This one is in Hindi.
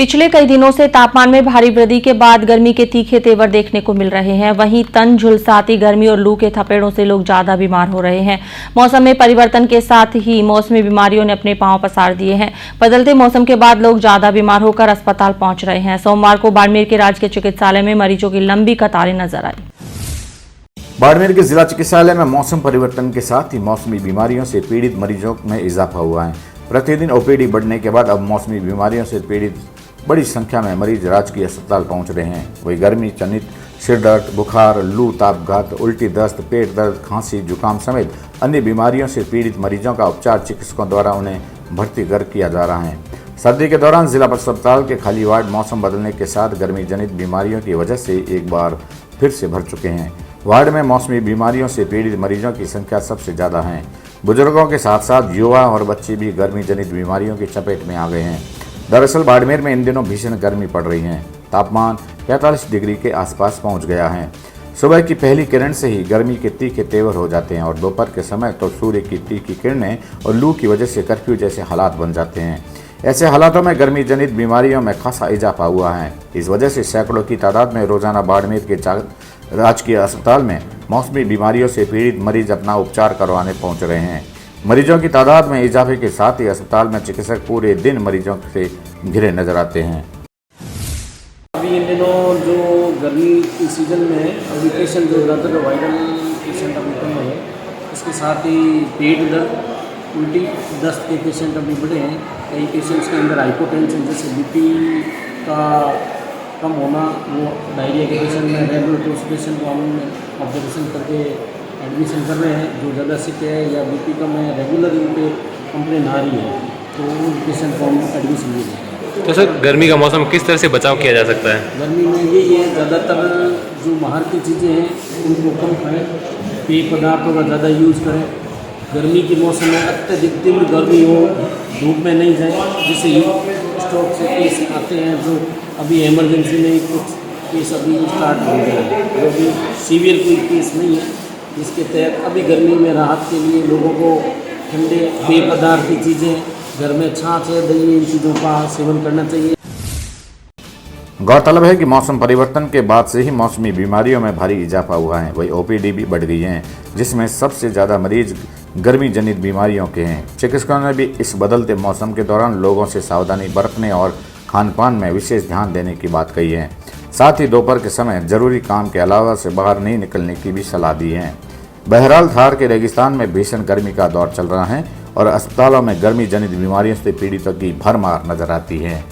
पिछले कई दिनों से तापमान में भारी वृद्धि के बाद गर्मी के तीखे तेवर देखने को मिल रहे हैं। वहीं तन झुलसाती गर्मी और लू के थपेड़ों से लोग ज्यादा बीमार हो रहे हैं। मौसम में परिवर्तन के साथ ही मौसमी बीमारियों ने अपने पांव पसार दिए हैं। बदलते मौसम के बाद लोग ज्यादा बीमार होकर अस्पताल पहुंच रहे हैं। सोमवार को बाड़मेर के राजकीय चिकित्सालय में मरीजों की लंबी कतारें नजर आई। बाड़मेर के जिला चिकित्सालय में मौसम परिवर्तन के साथ ही मौसमी बीमारियों से पीड़ित मरीजों में इजाफा हुआ है। प्रतिदिन ओपीडी बढ़ने के बाद अब मौसमी बीमारियों से पीड़ित बड़ी संख्या में मरीज राजकीय अस्पताल पहुंच रहे हैं। वही गर्मी जनित सिर दर्द, बुखार, लू, तापघात, उल्टी, दस्त, पेट दर्द, खांसी, जुकाम समेत अन्य बीमारियों से पीड़ित मरीजों का उपचार चिकित्सकों द्वारा उन्हें भर्ती कर किया जा रहा है। सर्दी के दौरान जिला अस्पताल के खाली वार्ड मौसम बदलने के साथ गर्मी जनित बीमारियों की वजह से एक बार फिर से भर चुके हैं। वार्ड में मौसमी बीमारियों से पीड़ित मरीजों की संख्या सबसे ज़्यादा है। बुजुर्गों के साथ साथ युवा और बच्चे भी गर्मी जनित बीमारियों की चपेट में आ गए हैं। दरअसल बाड़मेर में इन दिनों भीषण गर्मी पड़ रही है। तापमान 45 डिग्री के आसपास पहुंच गया है। सुबह की पहली किरण से ही गर्मी के तीखे तेवर हो जाते हैं और दोपहर के समय तो सूर्य की तीखी किरणें और लू की वजह से कर्फ्यू जैसे हालात बन जाते हैं। ऐसे हालातों में गर्मी जनित बीमारियों में खासा इजाफा हुआ है। इस वजह से सैकड़ों की तादाद में रोजाना बाड़मेर के राजकीय अस्पताल में मौसमी बीमारियों से पीड़ित मरीज अपना उपचार करवाने पहुंच रहे हैं। मरीजों की तादाद में इजाफे के साथ ही अस्पताल में चिकित्सक पूरे दिन मरीजों से घिरे नजर आते हैं। अभी इन दिनों जो गर्मी के सीजन में अभी पेशेंट जो ज़्यादातर वायरल पेशेंट अभी कम है, इसके साथ ही पेट दर्द, उल्टी, दस्त के पेशेंट अभी बढ़े हैं। कई पेशेंट्स के अंदर हाइपोटेंशन जैसे बीपी का कम होना, वो डायरिया के पेशेंट में रेगुलर, तो उस पेशेंट को हम ऑब्जर्वेशन करके एडमिशन कर रहे हैं। जो ज़्यादा सिक है या बीपी कम है, रेगुलर इन पे कंप्लेन आ रही है, तो उन पेशेंट को हम एडमिशन ले रहे हैं। तो सर गर्मी का मौसम किस तरह से बचाव किया जा सकता है? गर्मी में यही है, ज़्यादातर जो बाहर की चीज़ें हैं उनको कम खाएँ, पेय पदार्थों का ज़्यादा यूज़ करें। गर्मी के मौसम में अत्यधिक तीव्र गर्मी हो, धूप में नहीं जाए, जिससे स्ट्रोक से केस आते हैं। जो अभी इमरजेंसी में कुछ केस अभी स्टार्ट हो गए हैं, जो अभी सीवियर कोई केस नहीं है, जिसके तहत अभी गर्मी में राहत के लिए लोगों को ठंडे पेय पदार्थ की चीज़ें, घर में छाछ है, दही, इन चीज़ों का सेवन करना चाहिए। गौरतलब है कि मौसम परिवर्तन के बाद से ही मौसमी बीमारियों में भारी इजाफा हुआ है। वही ओपीडी भी बढ़ गई है, जिसमें सबसे ज़्यादा मरीज गर्मी जनित बीमारियों के हैं। चिकित्सकों ने भी इस बदलते मौसम के दौरान लोगों से सावधानी बरतने और खान पान में विशेष ध्यान देने की बात कही है। साथ ही दोपहर के समय जरूरी काम के अलावा से बाहर नहीं निकलने की भी सलाह दी है। बहरहाल थार के रेगिस्तान में भीषण गर्मी का दौर चल रहा है और अस्पतालों में गर्मी जनित बीमारियों से पीड़ितों की भरमार नजर आती है।